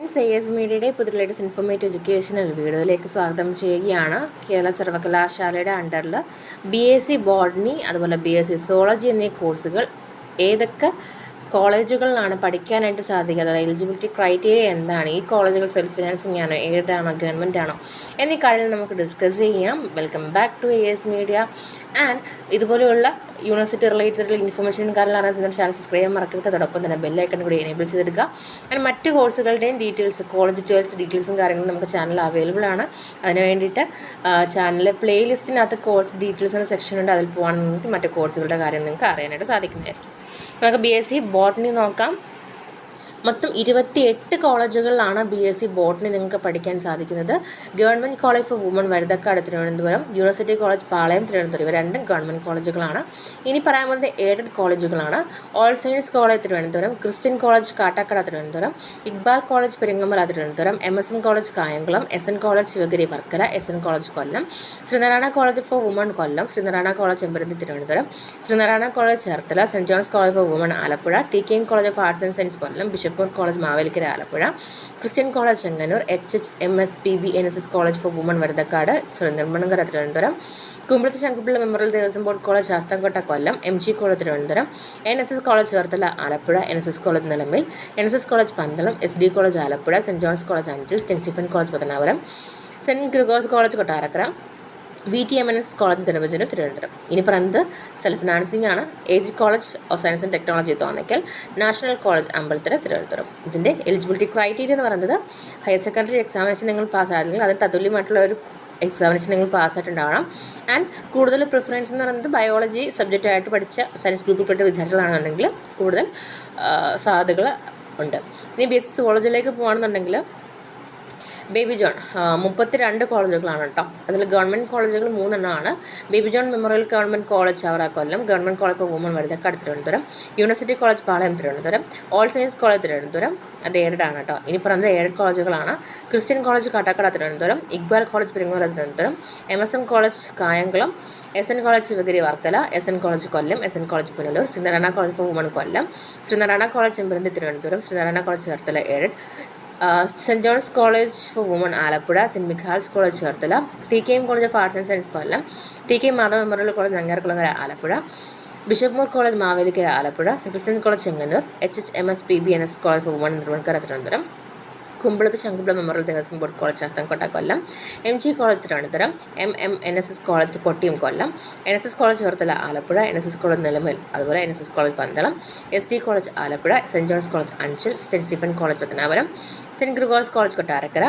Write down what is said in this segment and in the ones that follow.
S മീഡിയയുടെ പുതിയ latest informative educational വീഡിയോയിലേക്ക് സ്വാഗതം ചെയ്യുകയാണ്. കേരള സർവകലാശാലയുടെ അണ്ടറിൽ BSc ബോട്ടണി അതുപോലെ BSc സോളജി എന്നീ കോഴ്സുകൾ ഏതൊക്കെ കോളേജുകളിലാണ് പഠിക്കാനായിട്ട് സാധിക്കുക, അതായത് എലിജിബിലിറ്റി ക്രൈറ്റീരിയ എന്താണ്, ഈ കോളേജുകൾ സെൽഫ് ഫിനാൻസിങ് ആണോ, എയ്ഡഡ് ആണോ, ഗവൺമെൻറ് ആണോ എന്നീ കാര്യങ്ങൾ നമുക്ക് ഡിസ്കസ് ചെയ്യാം. Welcome back to AS media. And ഇതുപോലെയുള്ള യൂണിവേഴ്സിറ്റി റിലേറ്റഡ് ഇൻഫർമേഷൻ കാര്യങ്ങളാണ് നിങ്ങളുടെ ചാനൽ സബ്സ്ക്രൈബ് ചെയ്യാൻ മറക്കരുത്. അതോടൊപ്പം തന്നെ ബെല്ലൈക്കൺ കൂടി എനേബിൾ ചെയ്തെടുക്കുക. ആൻഡ് മറ്റ് കോഴ്സുകളുടെയും ഡീറ്റെയിൽസ്, കോളേജ് ചോയ്സ് ഡീറ്റെയിൽസും കാര്യങ്ങളും നമുക്ക് ചാനൽ അവൈലബിൾ ആണ്. അതിന് വേണ്ടിയിട്ട് ചാനൽ പ്ലേലിസ്റ്റിനകത്ത് കോഴ്സ് ഡീറ്റെയിൽസ് എന്ന സെക്ഷൻ ഉണ്ട്, അതിൽ പോകാൻ മറ്റ് കോഴ്സുകളുടെ കാര്യം നിങ്ങൾക്ക് അറിയാനായിട്ട് സാധിക്കുന്നതായിരിക്കും. നമുക്ക് BSc ബോട്ടണി നോക്കാം. മൊത്തം 28 കോളേജുകളിലാണ് BSc ബോട്ടണി നിങ്ങൾക്ക് പഠിക്കാൻ സാധിക്കുന്നത്. Government college for women Vazhuthacaud Thiruvananthapuram, university college Palayam Thiruvananthapuram, ഇവ രണ്ടും ഗവൺമെൻറ് കോളേജുകളാണ്. ഇനി പറയാൻ പോകുന്നത് എയ്ഡഡ് കോളേജുകളാണ്. All science college Thiruvananthapuram, Christian college Kattakada Thiruvananthapuram, Iqbal college Peringammala Thiruvananthapuram, MSM college Kayamkulam, SN college Sivagiri Varkala, SN college Kollam, Sreenarayana college for women Kollam, Sreenarayana college Chemparanthi Thiruvananthapuram, Sreenarayana college Cherthala, Saint John's college for women Alappuzha, TKM college of arts and science Kollam, bishop college Mavelikara Alappuzha, Christian college Chengannur, HHMSPB NSS college for women Vazhuthacaud Nedumangara Thiruvananthapuram, Kumbalath Sankupillai memorial Devaswom board college Sasthamcotta Kollam, MG college Thiruvananthapuram, NSS college Cherthala Alappuzha, NSS college Nilamel, NSS college Pandalam, SD college Alappuzha, Saint John's college Anchal, Saint Stephen college Pathanapuram, Saint Gregorios college Kottarakkara, VTMNS college Thiruvananthapuram. ഇനി പറയുന്നത് self financing ആണ്. AG college of science and technology Thonnakkal, national college Ambalathara Thiruvananthapuram. ഇതിൻ്റെ eligibility criteria എന്ന് പറയുന്നത് higher secondary examination നിങ്ങൾ പാസ്സായില്ലെങ്കിൽ അതിന് തത്തുല്യമായിട്ടുള്ള ഒരു examination നിങ്ങൾ പാസ്സായിട്ടുണ്ടാവണം. ആൻഡ് കൂടുതൽ പ്രിഫറൻസ് എന്ന് പറയുന്നത് ബയോളജി സബ്ജക്റ്റായിട്ട് പഠിച്ച സയൻസ് ഗ്രൂപ്പിൽപ്പെട്ട വിദ്യാർത്ഥികളാണെന്നുണ്ടെങ്കിൽ കൂടുതൽ സാധ്യതകൾ ഉണ്ട്. ഇനി BSc സോളജിയിലേക്ക് പോകുകയാണെന്നുണ്ടെങ്കിൽ ബേബി ജോൺ 32 കോളേജുകളാണ് കേട്ടോ. അതിൽ ഗവൺമെൻറ് കോളേജുകൾ 3 എണ്ണമാണ്. Baby John memorial government college Chavara Kollam, government college for women Vazhuthacaud Thiruvananthapuram, university college Palayam Thiruvananthapuram, all science college Thiruvananthapuram, അത് എയ്ഡഡ് ആണ് കേട്ടോ. ഇനി പറയുന്നത് എയ്ഡഡ് കോളേജുകളാണ്. Christian college Kattakada Thiruvananthapuram, Iqbal college Peringammala Thiruvananthapuram, MSM college Kayamkulam, SN college Sivagiri Varkala, SN college Kollam, SN college Punalur, Sreenarayana college for women Kollam, Sreenarayana college Chemparanthi Thiruvananthapuram, Sreenarayana college Cherthala aided, Saint John's college for women Alappuzha, Saint Michael's college Cherthala, TKM college of arts and science Kollam, TKM Madhava memorial college Nangiarkulangara Alappuzha, bishop college Mavelikara Alappuzha, Christian college Chengannur, HHMSPB NSS college for women Nedumangara Thiruvananthapuram, Kumbalath Sankupillai memorial Devaswom board college Sasthamcotta Kollam, MG college Thiruvananthapuram, NSS college Kottiyam Kollam, NSS college Cherthala Alappuzha, NSS college Nilamel, അതുപോലെ NSS college Pandalam, SD college Alappuzha, Saint John's college Anchal, Saint Stephen college Pathanapuram, Saint Gregorios college Kottarakkara,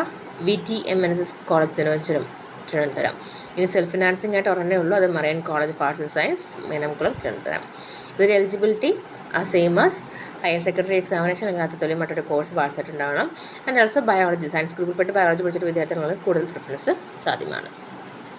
VTMNS college Thiruvananthapuram. ഇനി self financing ആയിട്ട് ഒരെണ്ണേ ഉള്ളൂ, അത് marine college of arts and science Menamkulam Thiruvananthapuram. ഇതിൻ്റെ eligibility same as higher secondary examination അതിനകത്ത് തുല്യമായിട്ടൊരു course പാസ്സായിട്ടുണ്ടാവണം. ആൻഡ് ഓൾസോ ബയോളജി, സയൻസ് ഗ്രൂപ്പിൽപ്പെട്ട് ബയോളജി പഠിച്ചിട്ട് വിദ്യാർത്ഥികൾക്ക് കൂടുതൽ പ്രിഫറൻസ് സാധ്യമാണ്.